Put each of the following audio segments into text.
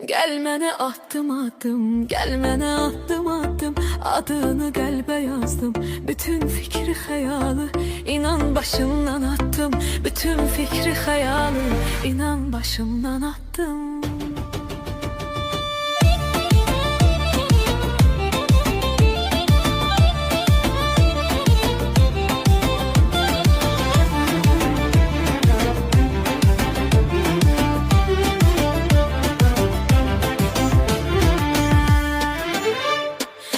Gel mənə attım adım, gel mənə attım adım. Adını qəlbə yazdım, bütün fikri xəyalı inan başımdan attım. Bütün fikri xəyalı inan başımdan attım.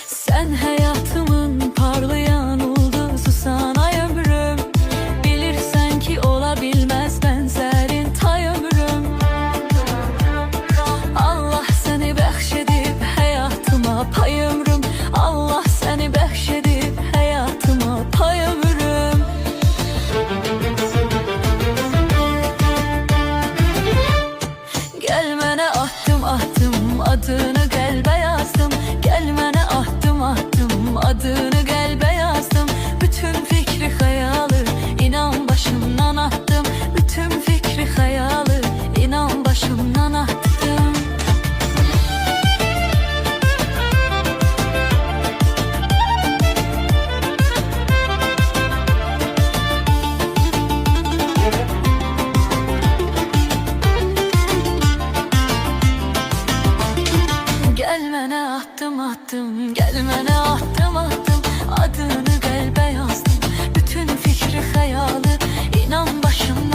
Sen hayatımın parlayan ulduzusan ay ömrüm. Bilirsen ki olabilmez benzerin tay ömrüm. Allah seni bəxşedib hayatıma pay ömrüm. Allah seni bəxşedib hayatıma pay ömrüm. Gel mənə attım attım, adını qəlbə yazdım. Gel mənə attım attım, adını qəlbə yazdım. Bütün fikri xəyalı inan başımdan attım. Bütün fikri xəyalı inan başımdan attım. Gel mənə attım attım, gel mənə attım attım. Adını qəlbə yazdım, bütün fikri xəyalı inan başımdan